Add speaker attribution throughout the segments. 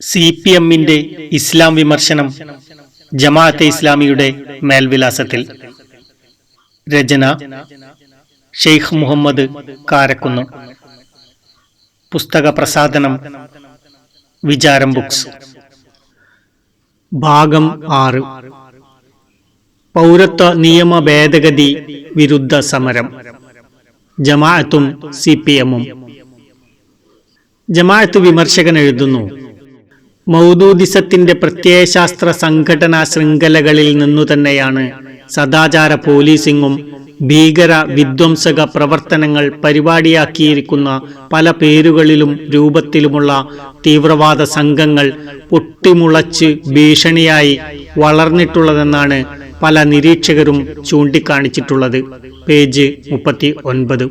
Speaker 1: CPM-ന്റെ ഇസ്ലാം വിമർശനം ജമാഅത്തെ ഇസ്ലാമിയുടെ മേൽവിലാസത്തിൽ. രചന ഷെയ്ഖ് മുഹമ്മദ് കാരക്കുന്ന്. പുസ്തക പ്രസാധനം വിചാരം ബുക്സ്. ഭാഗം 6. പൗരത്വ നിയമ ഭേദഗതി വിരുദ്ധ സമരം. ജമാഅത്തും CPM-ഉം. ജമാഅത്ത് വിമർശകൻ എഴുതുന്നു: മൗദൂദിസത്തിന്റെ പ്രത്യയശാസ്ത്ര സംഘടനാ ശൃംഖലകളിൽ നിന്നുതന്നെയാണ് സദാചാര പോലീസിംഗും ഭീകര വിധ്വംസക പ്രവർത്തനങ്ങൾ പരിപാടിയാക്കിയിരിക്കുന്ന പല പേരുകളിലും രൂപത്തിലുമുള്ള തീവ്രവാദ സംഘങ്ങൾ പൊട്ടിമുളച്ച് ഭീഷണിയായി വളർന്നിട്ടുള്ളതെന്നാണ് പല നിരീക്ഷകരും ചൂണ്ടിക്കാണിച്ചിട്ടുള്ളത്. പേജ് 39.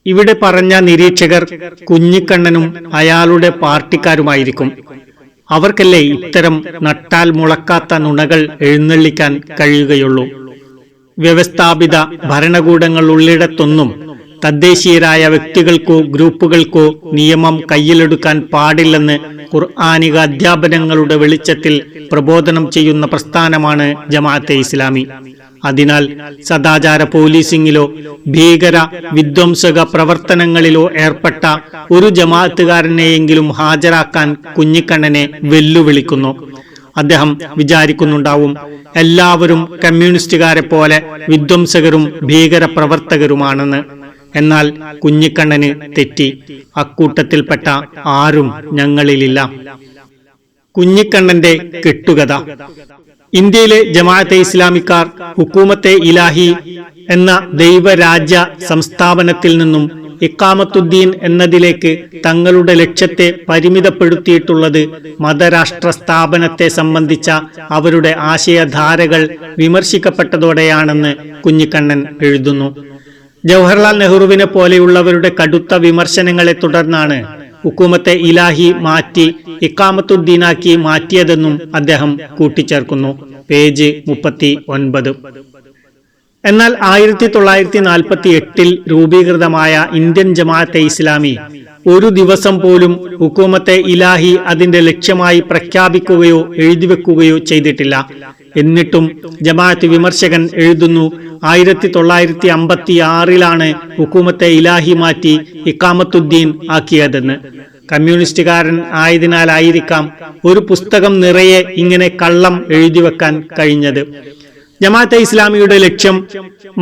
Speaker 1: ഇവിടെ പറഞ്ഞ നിരീക്ഷകർ കുഞ്ഞിക്കണ്ണനും അയാളുടെ പാർട്ടിക്കാരുമായിരിക്കും. അവർക്കല്ലേ ഇത്തരം നട്ടാൽ മുളക്കാത്ത നുണകൾ എഴുന്നള്ളിക്കാൻ കഴിയുകയുള്ളൂ. വ്യവസ്ഥാപിത ഭരണകൂടങ്ങൾ ഉള്ളിടത്തൊന്നും തദ്ദേശീയരായ വ്യക്തികൾക്കോ ഗ്രൂപ്പുകൾക്കോ നിയമം കയ്യിലെടുക്കാൻ പാടില്ലെന്ന് ഖുർആനിക അധ്യാപനങ്ങളുടെ വെളിച്ചത്തിൽ പ്രബോധനം ചെയ്യുന്ന പ്രസ്ഥാനമാണ് ജമാഅത്തെ ഇസ്ലാമി. അതിനാൽ സദാചാര പോലീസിംഗിലോ ഭീകര വിധ്വംസക പ്രവർത്തനങ്ങളിലോ ഏർപ്പെട്ട ഒരു ജമാഅത്തുകാരനെയെങ്കിലും ഹാജരാക്കാൻ കുഞ്ഞിക്കണ്ണനെ വെല്ലുവിളിക്കുന്നു. അദ്ദേഹം വിചാരിക്കുന്നുണ്ടാവും എല്ലാവരും കമ്മ്യൂണിസ്റ്റുകാരെ പോലെ വിധ്വംസകരും ഭീകര പ്രവർത്തകരുമാണെന്ന്. എന്നാൽ കുഞ്ഞിക്കണ്ണന് തെറ്റി. അക്കൂട്ടത്തിൽപ്പെട്ട ആരും ഞങ്ങളിലില്ല. കുഞ്ഞിക്കണ്ണന്റെ കെട്ടുകഥ. ഇന്ത്യയിലെ ജമാഅത്തെ ഇസ്ലാമിക്കാർ ഹുക്കൂമത്തെ ഇലാഹി എന്ന ദൈവരാജ്യ സംസ്ഥാപനത്തിൽ നിന്നും ഇഖാമത്തുദ്ദീൻ എന്നതിലേക്ക് തങ്ങളുടെ ലക്ഷ്യത്തെ പരിമിതപ്പെടുത്തിയിട്ടുള്ളത് മതരാഷ്ട്ര സ്ഥാപനത്തെ സംബന്ധിച്ച അവരുടെ ആശയധാരകൾ വിമർശിക്കപ്പെട്ടതോടെയാണെന്ന് കുഞ്ഞിക്കണ്ണൻ എഴുതുന്നു. ജവഹർലാൽ നെഹ്റുവിനെ പോലെയുള്ളവരുടെ കടുത്ത വിമർശനങ്ങളെ തുടർന്നാണ് ഹുക്കൂമത്തെ ഇലാഹി മാറ്റി ഇഖാമത്തുദ്ദീനാക്കി മാറ്റിയതെന്നും അദ്ദേഹം കൂട്ടിച്ചേർക്കുന്നു. പേജ് 39. എന്നാൽ 1948 രൂപീകൃതമായ ഇന്ത്യൻ ജമാഅത്തെ ഇസ്ലാമി ഒരു ദിവസം പോലും ഹുക്കൂമത്തെ ഇലാഹി അതിന്റെ ലക്ഷ്യമായി പ്രഖ്യാപിക്കുകയോ എഴുതിവെക്കുകയോ ചെയ്തിട്ടില്ല. എന്നിട്ടും ജമാഅത്ത് വിമർശകൻ എഴുതുന്നു, 1956 ഹുക്കൂമത്തെ ഇലാഹി മാറ്റി ഇഖാമത്തുദ്ദീൻ ആക്കിയതെന്ന്. കമ്മ്യൂണിസ്റ്റുകാരൻ ആയതിനാലായിരിക്കാം ഒരു പുസ്തകം നിറയെ ഇങ്ങനെ കള്ളം എഴുതിവെക്കാൻ കഴിഞ്ഞത്. ജമാഅത്തെ ഇസ്ലാമിയുടെ ലക്ഷ്യം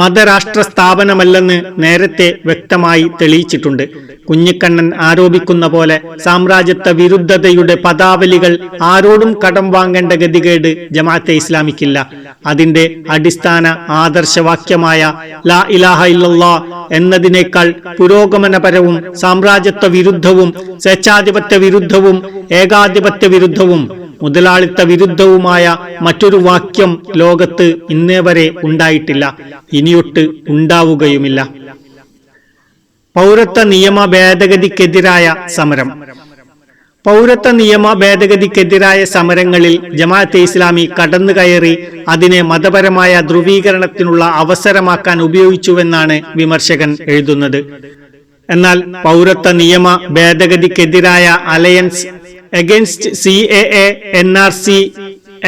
Speaker 1: മതരാഷ്ട്ര സ്ഥാപനമല്ലെന്ന് നേരത്തെ വ്യക്തമായി തെളിയിച്ചിട്ടുണ്ട്. കുഞ്ഞിക്കണ്ണൻ ആരോപിക്കുന്ന പോലെ സാമ്രാജ്യത്വ വിരുദ്ധതയുടെ പദാവലികൾ ആരോടും കടം വാങ്ങേണ്ട ഗതികേട് ജമാഅത്തെ ഇസ്ലാമിക്കില്ല. അതിന്റെ അടിസ്ഥാന ആദർശവാക്യമായ ലാ ഇലാഹ ഇല്ലല്ലാഹ് എന്നതിനേക്കാൾ പുരോഗമനപരവും സാമ്രാജ്യത്വ വിരുദ്ധവും സ്വേച്ഛാധിപത്യ വിരുദ്ധവും ഏകാധിപത്യ വിരുദ്ധവും മുതലാളിത്ത വിരുദ്ധവുമായ മറ്റൊരു വാക്യം ലോകത്ത് ഇന്നേ വരെ ഉണ്ടായിട്ടില്ല, ഇനിയൊട്ട് ഉണ്ടാവുകയുമില്ല. പൗരത്വ നിയമ ഭേദഗതിക്കെതിരായ സമരം. പൗരത്വ നിയമ ഭേദഗതിക്കെതിരായ സമരങ്ങളിൽ ജമാഅത്തെ ഇസ്ലാമി കടന്നുകയറി അതിനെ മതപരമായ ധ്രുവീകരണത്തിനുള്ള അവസരമാക്കാൻ ഉപയോഗിച്ചുവെന്നാണ് വിമർശകൻ എഴുതുന്നത്. എന്നാൽ പൗരത്വ നിയമ ഭേദഗതിക്കെതിരായ alliance against CAA, NRC,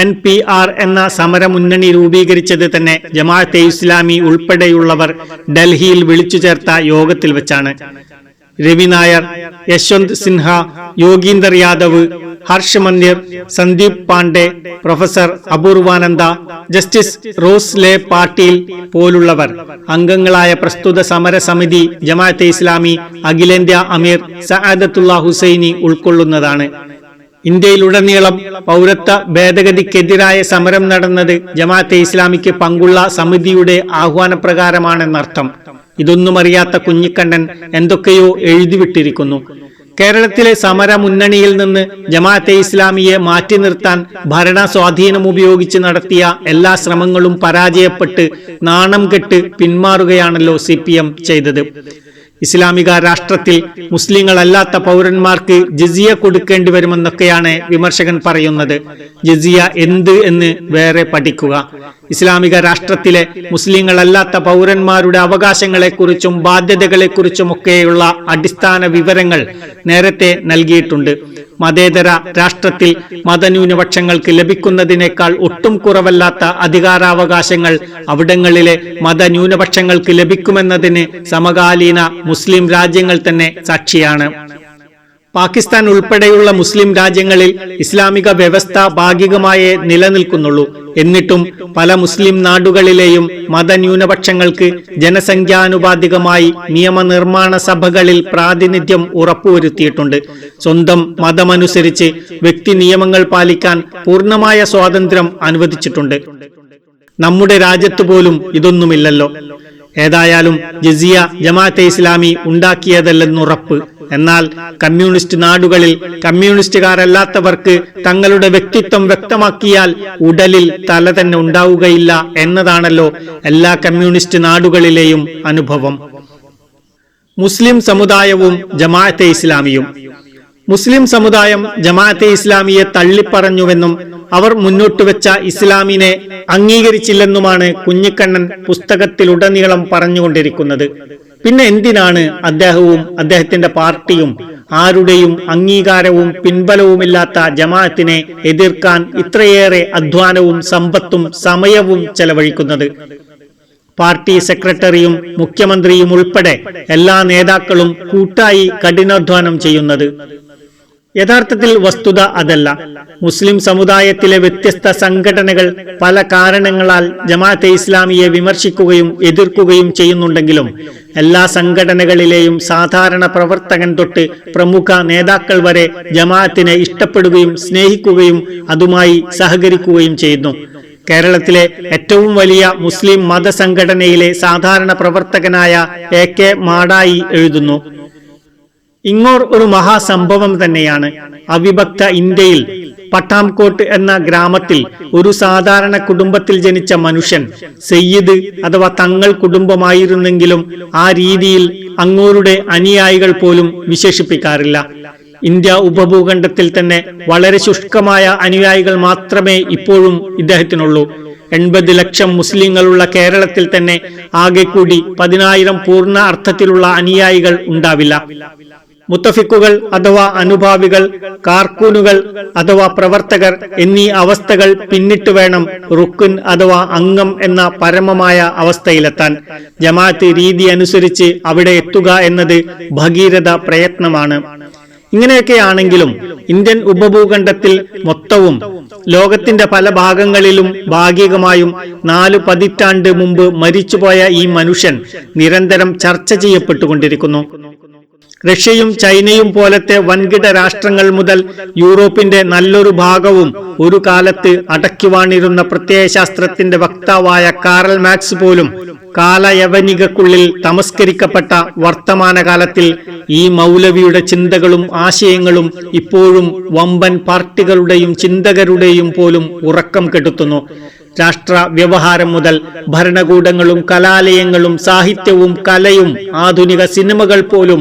Speaker 1: NPR എന്ന സമരമുന്നണി രൂപീകരിച്ചത് തന്നെ ജമാഅത്തെ ഇസ്ലാമി ഉൾപ്പെടെയുള്ളവർ ഡൽഹിയിൽ വിളിച്ചു ചേർത്ത യോഗത്തിൽ വെച്ചാണ്. രവി നായർ, യശ്വന്ത് സിൻഹ, യോഗീന്ദർ യാദവ്, ഹർഷ് മന്ദിർ, സന്ദീപ് പാണ്ഡെ, പ്രൊഫസർ അപൂർവാനന്ദ, ജസ്റ്റിസ് റോസ്ലെ പാട്ടീൽ പോലുള്ളവർ അംഗങ്ങളായ പ്രസ്തുത സമരസമിതി ജമാഅത്തെ ഇസ്ലാമി അഖിലേന്ത്യാ അമീർ സഅദത്തുള്ള ഹുസൈനി ഉൾക്കൊള്ളുന്നതാണ്. ഇന്ത്യയിലുടനീളം പൗരത്വ ഭേദഗതിക്കെതിരായ സമരം നടന്നത് ജമാഅത്തെ ഇസ്ലാമിക്ക് പങ്കുള്ള സമിതിയുടെ ആഹ്വാനപ്രകാരമാണെന്നർത്ഥം. ഇതൊന്നും അറിയാത്ത കുഞ്ഞിക്കണ്ണൻ എന്തൊക്കെയോ എഴുതിവിട്ടിരിക്കുന്നു. കേരളത്തിലെ സമര മുന്നണിയിൽ നിന്ന് ജമാഅത്തെ ഇസ്ലാമിയെ മാറ്റി നിർത്താൻ ഭരണ സ്വാധീനം ഉപയോഗിച്ച് നടത്തിയ എല്ലാ ശ്രമങ്ങളും പരാജയപ്പെട്ട് നാണം കെട്ട് പിന്മാറുകയാണല്ലോ CPM ചെയ്തത്. ഇസ്ലാമിക രാഷ്ട്രത്തിൽ മുസ്ലിങ്ങളല്ലാത്ത പൗരന്മാർക്ക് ജിസിയ കൊടുക്കേണ്ടി വരുമെന്നൊക്കെയാണ് വിമർശകൻ പറയുന്നത്. ജിസിയ എന്ത് എന്ന് വേറെ പഠിക്കുക. ഇസ്ലാമിക രാഷ്ട്രത്തിലെ മുസ്ലിങ്ങളല്ലാത്ത പൗരന്മാരുടെ അവകാശങ്ങളെക്കുറിച്ചും ബാധ്യതകളെക്കുറിച്ചുമൊക്കെയുള്ള അടിസ്ഥാന വിവരങ്ങൾ നേരത്തെ നൽകിയിട്ടുണ്ട്. മതേതര രാഷ്ട്രത്തിൽ മതന്യൂനപക്ഷങ്ങൾക്ക് ലഭിക്കുന്നതിനേക്കാൾ ഒട്ടും കുറവല്ലാത്ത അധികാരാവകാശങ്ങൾ അവിടങ്ങളിലെ മതന്യൂനപക്ഷങ്ങൾക്ക് ലഭിക്കുമെന്നതിന് സമകാലീന മുസ്ലിം രാജ്യങ്ങൾ തന്നെ സാക്ഷിയാണ്. പാകിസ്ഥാൻ ഉൾപ്പെടെയുള്ള മുസ്ലിം രാജ്യങ്ങളിൽ ഇസ്ലാമിക വ്യവസ്ഥ ഭാഗികമായേ നിലനിൽക്കുന്നുള്ളൂ. എന്നിട്ടും പല മുസ്ലിം നാടുകളിലെയും മതന്യൂനപക്ഷങ്ങൾക്ക് ജനസംഖ്യാനുപാതികമായി നിയമനിർമ്മാണ സഭകളിൽ പ്രാതിനിധ്യം ഉറപ്പുവരുത്തിയിട്ടുണ്ട്. സ്വന്തം മതമനുസരിച്ച് വ്യക്തി നിയമങ്ങൾ പാലിക്കാൻ പൂർണ്ണമായ സ്വാതന്ത്ര്യം അനുവദിച്ചിട്ടുണ്ട്. നമ്മുടെ രാജ്യത്ത് പോലും ഇതൊന്നുമില്ലല്ലോ. ഏതായാലും ജസിയ ജമാഅത്തെ ഇസ്ലാമി ഉണ്ടാക്കിയതല്ലെന്നുറപ്പ്. എന്നാൽ കമ്മ്യൂണിസ്റ്റ് നാടുകളിൽ കമ്മ്യൂണിസ്റ്റുകാരല്ലാത്തവർക്ക് തങ്ങളുടെ വ്യക്തിത്വം വ്യക്തമാക്കിയാൽ ഉടലിൽ തല തന്നെ ഉണ്ടാവുകയില്ല എന്നതാണല്ലോ എല്ലാ കമ്മ്യൂണിസ്റ്റ് നാടുകളിലെയും അനുഭവം. മുസ്ലിം സമുദായവും ജമാഅത്തെ ഇസ്ലാമിയും. മുസ്ലിം സമുദായം ജമാഅത്തെ ഇസ്ലാമിയെ തള്ളിപ്പറഞ്ഞുവെന്നും അവർ മുന്നോട്ട് വെച്ച ഇസ്ലാമിനെ അംഗീകരിച്ചില്ലെന്നുമാണ് കുഞ്ഞിക്കണ്ണൻ പുസ്തകത്തിലുടനീളം പറഞ്ഞുകൊണ്ടിരിക്കുന്നത്. പിന്നെ എന്തിനാണ് അദ്ദേഹവും അദ്ദേഹത്തിന്റെ പാർട്ടിയും ആരുടെയും അംഗീകാരവും പിൻബലവുമില്ലാത്ത ജമാഅത്തിനെ എതിർക്കാൻ ഇത്രയേറെ അധ്വാനവും സമ്പത്തും സമയവും ചെലവഴിക്കുന്നത്? പാർട്ടി സെക്രട്ടറിയും മുഖ്യമന്ത്രിയും ഉൾപ്പെടെ എല്ലാ നേതാക്കളും കൂട്ടായി കഠിനാധ്വാനം ചെയ്യുന്നത്. യഥാർത്ഥത്തിൽ വസ്തുത അതല്ല. മുസ്ലിം സമുദായത്തിലെ വ്യത്യസ്ത സംഘടനകൾ പല കാരണങ്ങളാൽ ജമാഅത്തെ ഇസ്ലാമിയെ വിമർശിക്കുകയും എതിർക്കുകയും ചെയ്യുന്നുണ്ടെങ്കിലും എല്ലാ സംഘടനകളിലെയും സാധാരണ പ്രവർത്തകൻ തൊട്ട് പ്രമുഖ നേതാക്കൾ വരെ ജമാഅത്തിനെ ഇഷ്ടപ്പെടുകയും സ്നേഹിക്കുകയും അതുമായി സഹകരിക്കുകയും ചെയ്യുന്നു. കേരളത്തിലെ ഏറ്റവും വലിയ മുസ്ലിം മതസംഘടനയിലെ സാധാരണ പ്രവർത്തകനായ AK മാടായി എഴുതുന്നു, ഇങ്ങോർ ഒരു മഹാസംഭവം തന്നെയാണ്. അവിഭക്ത ഇന്ത്യയിൽ പട്ടാംകോട്ട് എന്ന ഗ്രാമത്തിൽ ഒരു സാധാരണ കുടുംബത്തിൽ ജനിച്ച മനുഷ്യൻ സയ്യിദ് അഥവാ തങ്ങൾ കുടുംബമായിരുന്നെങ്കിലും ആ രീതിയിൽ അങ്ങോരുടെ അനുയായികൾ പോലും വിശേഷിപ്പിക്കാറില്ല. ഇന്ത്യ ഉപഭൂഖണ്ഡത്തിൽ തന്നെ വളരെ ശുഷ്കമായ അനുയായികൾ മാത്രമേ ഇപ്പോഴും ഇദ്ദേഹത്തിനുള്ളൂ. 80 ലക്ഷം മുസ്ലിങ്ങളുള്ള കേരളത്തിൽ തന്നെ ആകെ കൂടി 10,000 പൂർണ്ണ അർത്ഥത്തിലുള്ള അനുയായികൾ ഉണ്ടാവില്ല. മുത്തഫിക്കുകൾ അഥവാ അനുഭാവികൾ, കാർക്കൂനുകൾ അഥവാ പ്രവർത്തകർ എന്നീ അവസ്ഥകൾ പിന്നിട്ട് വേണം റുക്കുൻ അഥവാ അംഗം എന്ന പരമമായ അവസ്ഥയിലെത്താൻ. ജമാഅത്ത് രീതി അനുസരിച്ച് അവിടെ എത്തുക എന്നത് ഭഗീരഥ പ്രയത്നമാണ്. ഇങ്ങനെയൊക്കെയാണെങ്കിലും ഇന്ത്യൻ ഉപഭൂഖണ്ഡത്തിൽ മൊത്തവും ലോകത്തിന്റെ പല ഭാഗങ്ങളിലും ഭാഗികമായും 4 പതിറ്റാണ്ട് മുമ്പ് മരിച്ചുപോയ ഈ മനുഷ്യൻ നിരന്തരം ചർച്ച ചെയ്യപ്പെട്ടുകൊണ്ടിരിക്കുന്നു. റഷ്യയും ചൈനയും പോലത്തെ വൻകിട രാഷ്ട്രങ്ങൾ മുതൽ യൂറോപ്പിന്റെ നല്ലൊരു ഭാഗവും ഒരു കാലത്ത് അടക്കിവാണിരുന്ന പ്രത്യയശാസ്ത്രത്തിന്റെ വക്താവായ കാറൽ മാർക്സ് പോലും കാലയവനികക്കുള്ളിൽ തമസ്കരിക്കപ്പെട്ട വർത്തമാനകാലത്തിൽ ഈ മൗലവിയുടെ ചിന്തകളും ആശയങ്ങളും ഇപ്പോഴും വമ്പൻ പാർട്ടികളുടെയും ചിന്തകരുടെയും പോലും ഉറക്കം കെടുത്തുന്നു. രാഷ്ട്ര വ്യവഹാരം മുതൽ ഭരണകൂടങ്ങളും കലാലയങ്ങളും സാഹിത്യവും കലയും ആധുനിക സിനിമകൾ പോലും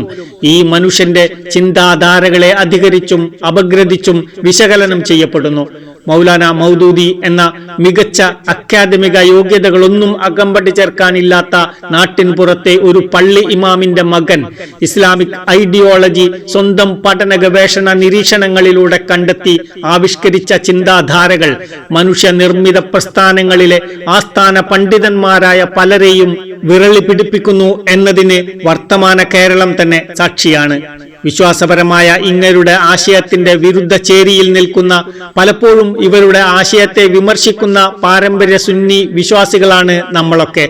Speaker 1: ഈ മനുഷ്യന്റെ ചിന്താധാരകളെ അധികരിച്ചും അപഗ്രഥിച്ചും വിശകലനം ചെയ്യപ്പെടുന്നു. മൗലാന മൗദൂദി എന്ന മികച്ച അക്കാദമിക യോഗ്യതകളൊന്നും അകമ്പടി ചേർക്കാനില്ലാത്ത നാട്ടിൻ പുറത്തെ ഒരു പള്ളി ഇമാമിന്റെ മകൻ ഇസ്ലാമിക് ഐഡിയോളജി സ്വന്തം പഠന ഗവേഷണ നിരീക്ഷണങ്ങളിലൂടെ കണ്ടെത്തി ആവിഷ്കരിച്ച ചിന്താധാരകൾ മനുഷ്യനിർമ്മിത പ്രസ്ഥാനങ്ങളിലെ ആസ്ഥാന പണ്ഡിതന്മാരായ പലരെയും വിരളി പിടിപ്പിക്കുന്നു എന്നതിന് വർത്തമാന കേരളം തന്നെ സാക്ഷിയാണ്. വിശ്വാസപരമായ ഇങ്ങരുടെ ആശയത്തിന്റെ വിരുദ്ധ ചേരിയിൽ നിൽക്കുന്ന, പലപ്പോഴും ഇവരുടെ ആശയത്തെ വിമർശിക്കുന്ന പാരമ്പര്യ സുന്നി വിശ്വാസികളാണ് നമ്മളൊക്കെ.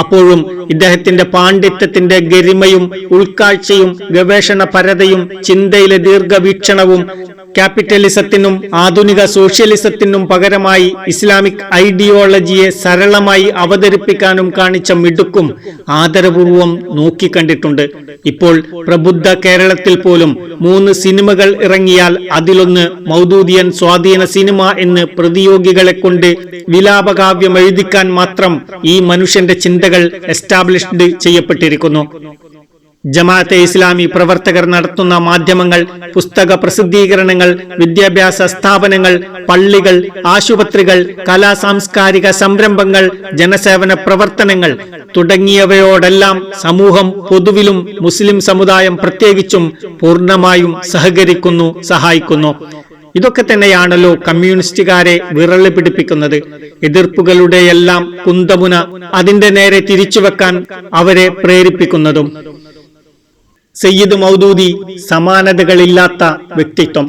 Speaker 1: അപ്പോഴും ഇദ്ദേഹത്തിന്റെ പാണ്ഡിത്യത്തിന്റെ ഗരിമയും ഉൾക്കാഴ്ചയും ഗവേഷണപരതയും ചിന്തയിലെ ദീർഘവീക്ഷണവും ക്യാപിറ്റലിസത്തിനും ആധുനിക സോഷ്യലിസത്തിനും പകരമായി ഇസ്ലാമിക് ഐഡിയോളജിയെ സരളമായി അവതരിപ്പിക്കാനും കാണിച്ച മിടുക്കും ആദരപൂർവം നോക്കിക്കണ്ടിട്ടുണ്ട്. ഇപ്പോൾ പ്രബുദ്ധ കേരളത്തിൽ പോലും 3 സിനിമകൾ ഇറങ്ങിയാൽ അതിലൊന്ന് മൗദൂദിയൻ സ്വാധീന സിനിമ എന്ന് പ്രതിയോഗികളെ കൊണ്ട് വിലാപകാവ്യം എഴുതിക്കാൻ മാത്രം ഈ മനുഷ്യന്റെ ചിന്തകൾ എസ്റ്റാബ്ലിഷ്ഡ് ചെയ്യപ്പെട്ടിരിക്കുന്നു. ജമാഅത്തെ ഇസ്ലാമി പ്രവർത്തകർ നടത്തുന്ന മാധ്യമങ്ങൾ, പുസ്തക പ്രസിദ്ധീകരണങ്ങൾ, വിദ്യാഭ്യാസ സ്ഥാപനങ്ങൾ, പള്ളികൾ, ആശുപത്രികൾ, കലാ സാംസ്കാരിക സംരംഭങ്ങൾ, ജനസേവന പ്രവർത്തനങ്ങൾ തുടങ്ങിയവയോടെല്ലാം സമൂഹം പൊതുവിലും മുസ്ലിം സമുദായം പ്രത്യേകിച്ചും പൂർണ്ണമായും സഹകരിക്കുന്നു, സഹായിക്കുന്നു. ഇതൊക്കെ തന്നെയാണല്ലോ കമ്മ്യൂണിസ്റ്റുകാരെ വിറളി പിടിപ്പിക്കുന്നത്. എതിർപ്പുകളുടെയെല്ലാം കുന്തമുന അതിന്റെ നേരെ തിരിച്ചുവെക്കാൻ അവരെ പ്രേരിപ്പിക്കുന്നതും. സയ്യിദ് മൗദൂദി സമാനതകളില്ലാത്ത വ്യക്തിത്വം.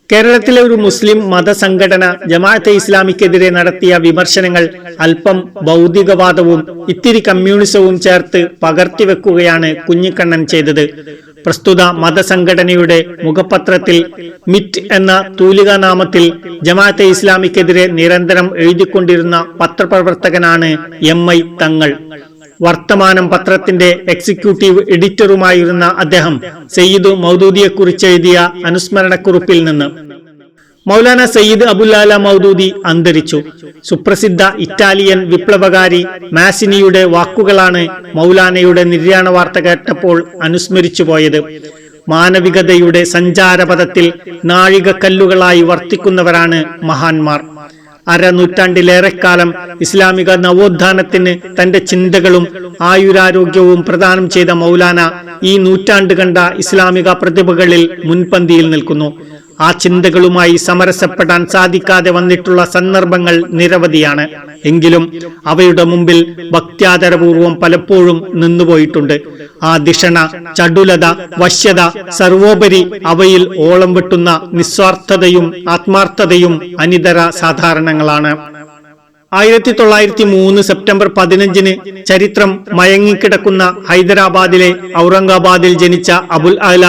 Speaker 1: കേരളത്തിലെ ഒരു മുസ്ലിം മതസംഘടന ജമാഅത്തെ ഇസ്ലാമിക്കെതിരെ നടത്തിയ വിമർശനങ്ങൾ അല്പം ഭൗതികവാദവും ഇത്തിരി കമ്മ്യൂണിസവും ചേർത്ത് പകർത്തിവെക്കുകയാണ് കുഞ്ഞിക്കണ്ണൻ ചെയ്തത്. പ്രസ്തുത മതസംഘടനയുടെ മുഖപത്രത്തിൽ മിറ്റ് എന്ന തൂലികാനാമത്തിൽ ജമാഅത്തെ ഇസ്ലാമിക്കെതിരെ നിരന്തരം എഴുതിക്കൊണ്ടിരുന്ന പത്രപ്രവർത്തകനാണ് MI തങ്ങൾ. വർത്തമാനം പത്രത്തിന്റെ എക്സിക്യൂട്ടീവ് എഡിറ്ററുമായിരുന്ന അദ്ദേഹം സയ്യിദ് മൗദൂദിയെക്കുറിച്ച് എഴുതിയ അനുസ്മരണക്കുറിപ്പിൽ നിന്ന്: മൗലാന സയ്യിദ് അബുൽ ആല മൗദൂദി അന്തരിച്ചു. സുപ്രസിദ്ധ ഇറ്റാലിയൻ വിപ്ലവകാരി മാസിനിയുടെ വാക്കുകളാണ് മൗലാനയുടെ നിര്യാണ വാർത്ത കേട്ടപ്പോൾ അനുസ്മരിച്ചു പോയത്. മാനവികതയുടെ സഞ്ചാരപഥത്തിൽ നാഴികക്കല്ലുകളായി വർത്തിക്കുന്നവരാണ് മഹാന്മാർ. അരനൂറ്റാണ്ടിലേറെക്കാലം ഇസ്ലാമിക നവോത്ഥാനത്തിന് തന്റെ ചിന്തകളും ആയുരാരോഗ്യവും പ്രദാനം ചെയ്ത മൗലാന ഈ നൂറ്റാണ്ട് കണ്ട ഇസ്ലാമിക പ്രതിഭകളിൽ മുൻപന്തിയിൽ നിൽക്കുന്നു. ആ ചിന്തകളുമായി സമരസപ്പെടാൻ സാധിക്കാതെ വന്നിട്ടുള്ള സന്ദർഭങ്ങൾ നിരവധിയാണ്. എങ്കിലും അവയുടെ മുമ്പിൽ ഭക്ത്യാദരപൂർവം പലപ്പോഴും നിന്നുപോയിട്ടുണ്ട്. ആ ധിഷണ, ചടുലത, വശ്യത, സർവോപരി അവയിൽ ഓളം വെട്ടുന്ന നിസ്വാർത്ഥതയും ആത്മാർത്ഥതയും അനിതര സാധാരണങ്ങളാണ്. 1903 സെപ്റ്റംബർ 15 ചരിത്രം മയങ്ങിക്കിടക്കുന്ന ഹൈദരാബാദിലെ ഔറംഗാബാദിൽ ജനിച്ച അബുൽ ആല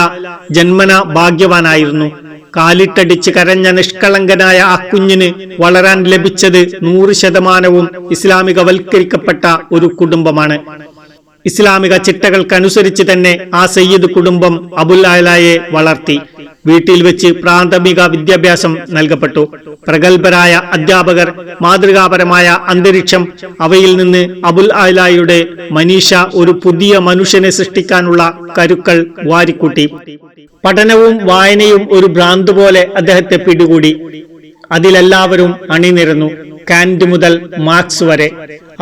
Speaker 1: ജന്മന ഭാഗ്യവാനായിരുന്നു. കാലിട്ടടിച്ച് കരഞ്ഞ നിഷ്കളങ്കനായ ആ കുഞ്ഞിന് വളരാൻ ലഭിച്ചത് 100% ഇസ്ലാമികവൽക്കരിക്കപ്പെട്ട ഒരു കുടുംബമാണ്. ഇസ്ലാമിക ചിട്ടകൾക്കനുസരിച്ച് തന്നെ ആ സയ്യിദ് കുടുംബം അബുൽ ആലയെ വളർത്തി. വീട്ടിൽ വെച്ച് പ്രാഥമിക വിദ്യാഭ്യാസം നൽകപ്പെട്ടു. പ്രഗത്ഭരായ അധ്യാപകർ, മാതൃകാപരമായ അന്തരീക്ഷം, അവയിൽ നിന്ന് അബുൽ ആലയുടെ മനീഷ ഒരു പുതിയ മനുഷ്യനെ സൃഷ്ടിക്കാനുള്ള കരുക്കൾ വാരിക്കൂട്ടി. പഠനവും വായനയും ഒരു ഭ്രാന്ത് പോലെ അദ്ദേഹത്തെ പിടികൂടി. അതിലെല്ലാവരും അണിനിരന്നു, കാന്റ് മുതൽ മാർക്സ് വരെ.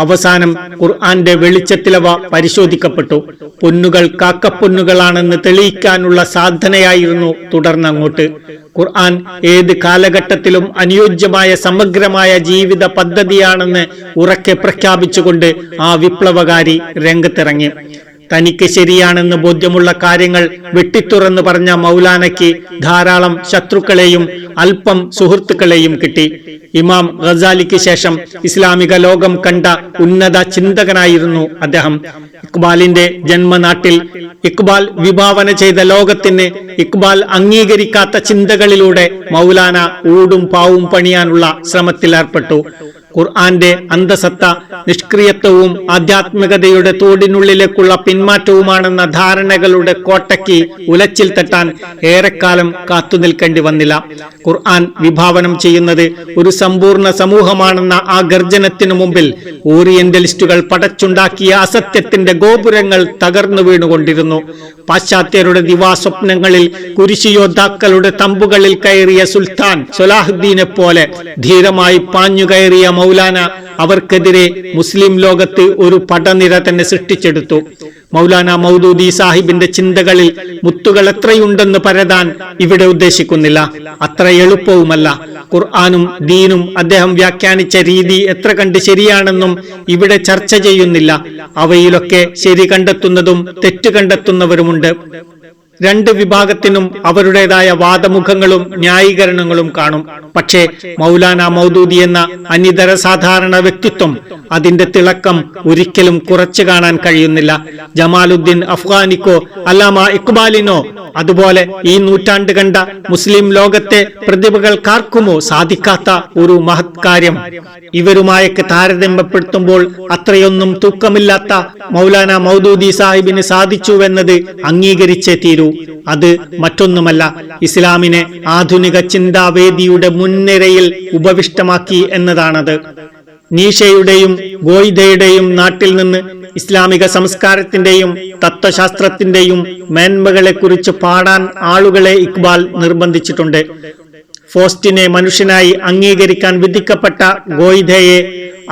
Speaker 1: അവസാനം ഖുർആന്റെ വെളിച്ചത്തിലവ പരിശോധിക്കപ്പെട്ടു. പൊന്നുകൾ കാക്കപ്പൊന്നുകളാണെന്ന് തെളിയിക്കാനുള്ള സാധനയായിരുന്നു തുടർന്നങ്ങോട്ട്. ഖുർആൻ ഏത് കാലഘട്ടത്തിലും അനുയോജ്യമായ സമഗ്രമായ ജീവിത പദ്ധതിയാണെന്ന് ഉറക്കെ പ്രഖ്യാപിച്ചുകൊണ്ട് ആ വിപ്ലവകാരി രംഗത്തിറങ്ങി. തനിക്ക് ശരിയാണെന്ന് ബോധ്യമുള്ള കാര്യങ്ങൾ വെട്ടിത്തുറന്ന് പറഞ്ഞ മൗലാനയ്ക്ക് ധാരാളം ശത്രുക്കളെയും അല്പം സുഹൃത്തുക്കളെയും കിട്ടി. ഇമാം ഗസാലിക്ക് ശേഷം ഇസ്ലാമിക ലോകം കണ്ട ഉന്നത ചിന്തകനായിരുന്നു അദ്ദേഹം. ഇക്ബാലിന്റെ ജന്മനാട്ടിൽ ഇക്ബാൽ വിഭാവന ചെയ്ത ലോകത്തിന് ഇക്ബാൽ അംഗീകരിക്കാത്ത ചിന്തകളിലൂടെ മൗലാന ഊടും പാവും പണിയാനുള്ള ശ്രമത്തിലേർപ്പെട്ടു. ഖുർആന്റെ അന്തസത്ത നിഷ്ക്രിയത്വവും ആധ്യാത്മികതയുടെ തോടിനുള്ളിലേക്കുള്ള പിന്മാറ്റവുമാണെന്ന ധാരണകളുടെ കോട്ടയ്ക്ക് ഉലച്ചിൽ തട്ടാൻ ഏറെക്കാലം കാത്തുനിൽക്കേണ്ടി വന്നില്ല. ഖുർആൻ വിഭാവനം ചെയ്യുന്നത് ഒരു സമ്പൂർണ്ണ സമൂഹമാണെന്ന ആ ഗർജനത്തിനു മുമ്പിൽ ഓറിയന്റലിസ്റ്റുകൾ പടച്ചുണ്ടാക്കിയ അസത്യത്തിന്റെ ഗോപുരങ്ങൾ തകർന്നു വീണുകൊണ്ടിരുന്നു. പാശ്ചാത്യരുടെ ദിവാസ്വപ്നങ്ങളിൽ കുരിശുയോദ്ധാക്കളുടെ തമ്പുകളിൽ കയറിയ സുൽത്താൻ സലാഹുദ്ദീനെ പോലെ ധീരമായി പാഞ്ഞുകയറിയ മൗലാന അവർക്കെതിരെ മുസ്ലിം ലോകത്ത് ഒരു പടനിര തന്നെ സൃഷ്ടിച്ചെടുത്തു. മൗലാന മൗദൂദി സാഹിബിന്റെ ചിന്തകളിൽ മുത്തുകൾ എത്രയുണ്ടെന്ന് പരതാൻ ഇവിടെ ഉദ്ദേശിക്കുന്നില്ല. അത്ര എളുപ്പവുമല്ല. ഖുർആനും ദീനും അദ്ദേഹം വ്യാഖ്യാനിച്ച രീതി എത്ര കണ്ട് ശരിയാണെന്നും ഇവിടെ ചർച്ച ചെയ്യുന്നില്ല. അവയിലൊക്കെ ശരി കണ്ടെത്തുന്നതും തെറ്റ് കണ്ടെത്തുന്നവരുമുണ്ട്. രണ്ട് വിഭാഗത്തിനും അവരുടേതായ വാദമുഖങ്ങളും ന്യായീകരണങ്ങളും കാണും. പക്ഷേ മൗലാന മൗദൂദി എന്ന അനിതര സാധാരണ വ്യക്തിത്വം, അതിന്റെ തിളക്കം ഒരിക്കലും കുറച്ചു കാണാൻ കഴിയുന്നില്ല. ജമാലുദ്ദീൻ അഫ്ഗാനിക്കോ അല്ലാമ ഇക്ബാലിനോ അതുപോലെ ഈ നൂറ്റാണ്ട് കണ്ട മുസ്ലിം ലോകത്തെ പ്രതിഭകൾക്കാർക്കുമോ സാധിക്കാത്ത ഒരു മഹത് കാര്യം ഇവരുമായൊക്കെ താരതമ്യപ്പെടുത്തുമ്പോൾ അത്രയൊന്നും തൂക്കമില്ലാത്ത മൗലാന മൗദൂദി സാഹിബിന് സാധിച്ചുവെന്നത് അംഗീകരിച്ചേ തീരൂ. അത് മറ്റൊന്നുമല്ല, ഇസ്ലാമിനെ ആധുനിക ചിന്താവേദിയുടെ മുൻനിരയിൽ ഉപവിഷ്ടമാക്കി എന്നതാണത്. നീഷയുടെയും ഗോയിദയുടെയും നാട്ടിൽ നിന്ന് ഇസ്ലാമിക സംസ്കാരത്തിന്റെയും തത്വശാസ്ത്രത്തിന്റെയും മേന്മകളെക്കുറിച്ച് പാടാൻ ആളുകളെ ഇക്ബാൽ നിർബന്ധിച്ചിട്ടുണ്ട്. ഫോസ്റ്റിനെ മനുഷ്യനായി അംഗീകരിക്കാൻ വിധിക്കപ്പെട്ട ഗോയിധയെ,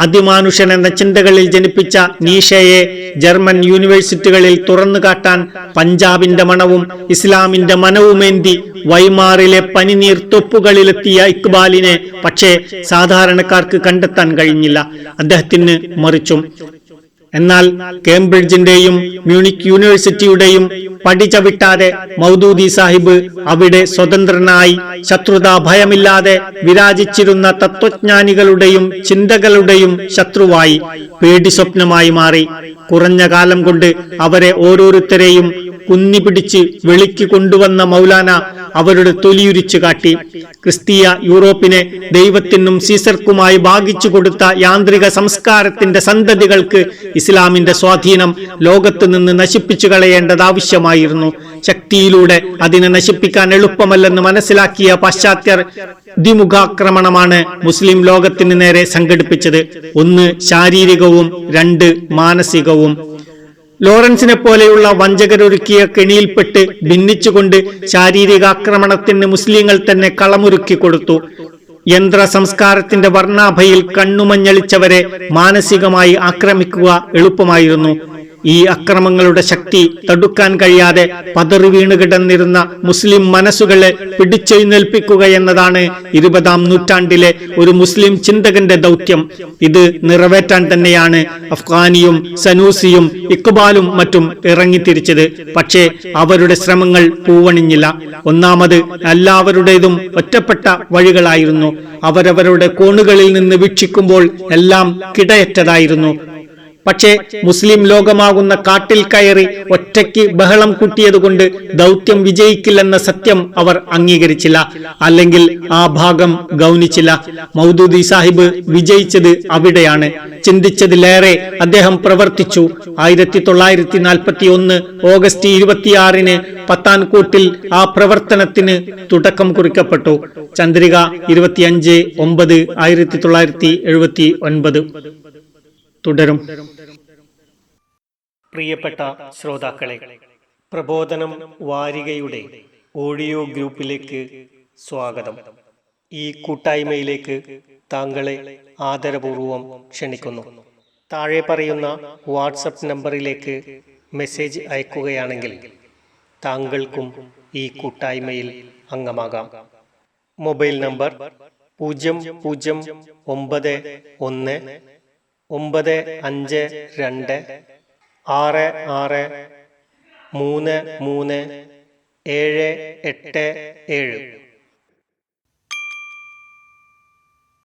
Speaker 1: അതിമാനുഷൻ എന്ന ചിന്തകളിൽ ജനിപ്പിച്ച നീഷയെ ജർമ്മൻ യൂണിവേഴ്സിറ്റികളിൽ തുറന്നുകാട്ടാൻ പഞ്ചാബിന്റെ മണവും ഇസ്ലാമിന്റെ മനവുമേന്തി വൈമാറിലെ പനിനീർ തൊപ്പുകളിലെത്തിയ ഇക്ബാലിനെ പക്ഷേ സാധാരണക്കാർക്ക് കണ്ടെത്താൻ കഴിഞ്ഞില്ല. അദ്ദേഹത്തിന് മറിച്ചും. എന്നാൽ കേംബ്രിഡ്ജിന്റെയും മ്യൂണിക് യൂണിവേഴ്സിറ്റിയുടെയും പടി ചവിട്ടാതെ മൗദൂദി സാഹിബ് അവിടെ സ്വതന്ത്രനായി ശത്രുതാ ഭയമില്ലാതെ വിരാജിച്ചിരുന്ന തത്വജ്ഞാനികളുടെയും ചിന്തകളുടെയും ശത്രുവായി പേടി സ്വപ്നമായി മാറി. കുറഞ്ഞ കാലം കൊണ്ട് അവരെ ഓരോരുത്തരെയും കുന്നിപിടിച്ച് വെളിക്ക് കൊണ്ടുവന്ന മൗലാന അവരുടെ തൊലിയുരിച്ചു കാട്ടി. ക്രിസ്തീയ യൂറോപ്പിനെ ദൈവത്തിനും സീസർക്കുമായി ഭാഗിച്ചു കൊടുത്ത യാന്ത്രിക സംസ്കാരത്തിന്റെ സന്തതികൾക്ക് ഇസ്ലാമിന്റെ സ്വാധീനം ലോകത്ത് നിന്ന് നശിപ്പിച്ചു കളയേണ്ടത് ആവശ്യമായിരുന്നു. ശക്തിയിലൂടെ അതിനെ നശിപ്പിക്കാൻ എളുപ്പമല്ലെന്ന് മനസ്സിലാക്കിയ പാശ്ചാത്യർ ദ്വിമുഖാക്രമണമാണ് മുസ്ലിം ലോകത്തിന് നേരെ സംഘടിപ്പിച്ചത്. ഒന്ന് ശാരീരികവും, രണ്ട് മാനസികവും. ലോറൻസിനെ പോലെയുള്ള വഞ്ചകരൊരുക്കിയ കെണിയിൽപ്പെട്ട് ഭിന്നിച്ചുകൊണ്ട് ശാരീരികാക്രമണത്തിന് മുസ്ലിങ്ങൾ തന്നെ കളമൊരുക്കി കൊടുത്തു. യന്ത്ര സംസ്കാരത്തിന്റെ വർണ്ണാഭയിൽ കണ്ണുമഞ്ഞളിച്ചവരെ മാനസികമായി ആക്രമിക്കുക എളുപ്പമായിരുന്നു. ഈ അക്രമങ്ങളുടെ ശക്തി തടുക്കാൻ കഴിയാതെ പതറി വീണ് കിടന്നിരുന്ന മുസ്ലിം മനസ്സുകളെ പിടിച്ചെഴുന്നേൽപ്പിക്കുക എന്നതാണ് 20-ാം നൂറ്റാണ്ടിലെ ഒരു മുസ്ലിം ചിന്തകന്റെ ദൗത്യം. ഇത് നിറവേറ്റാൻ തന്നെയാണ് അഫ്ഗാനിയും സനൂസിയും ഇക്ബാലും മറ്റും ഇറങ്ങിത്തിരിച്ചത്. പക്ഷേ അവരുടെ ശ്രമങ്ങൾ പൂവണിഞ്ഞില്ല. ഒന്നാമത് എല്ലാവരുടേതും ഒറ്റപ്പെട്ട വഴികളായിരുന്നു. അവരവരുടെ കോണുകളിൽ നിന്ന് വീക്ഷിക്കുമ്പോൾ എല്ലാം കിടയറ്റതായിരുന്നു. പക്ഷേ മുസ്ലിം ലോകമാകുന്ന കാട്ടിൽ കയറി ഒറ്റയ്ക്ക് ബഹളം കൂട്ടിയതുകൊണ്ട് ദൗത്യം വിജയിക്കില്ലെന്ന സത്യം അവർ അംഗീകരിച്ചില്ല, അല്ലെങ്കിൽ ആ ഭാഗം ഗൗനിച്ചില്ല. മൗദൂദി സാഹിബ് വിജയിച്ചത് അവിടെയാണ്. ചിന്തിച്ചതിലേറെ അദ്ദേഹം പ്രവർത്തിച്ചു. 1941 ഓഗസ്റ്റ് 26 പത്താൻകോട്ടിൽ ആ പ്രവർത്തനത്തിന് തുടക്കം കുറിക്കപ്പെട്ടു. ചന്ദ്രിക 25/9/1979. തുടരും.
Speaker 2: പ്രിയപ്പെട്ട ശ്രോതാക്കളെ, പ്രബോധനം വാരികയുടെ ഓഡിയോ ഗ്രൂപ്പിലേക്ക് സ്വാഗതം. ഈ കൂട്ടായ്മയിലേക്ക് താങ്കളെ ആദരപൂർവം ക്ഷണിക്കുന്നു. താഴെ പറയുന്ന വാട്സപ്പ് നമ്പറിലേക്ക് മെസ്സേജ് അയക്കുകയാണെങ്കിൽ താങ്കൾക്കും ഈ കൂട്ടായ്മയിൽ അംഗമാകാം. Mobile number 001195266333787.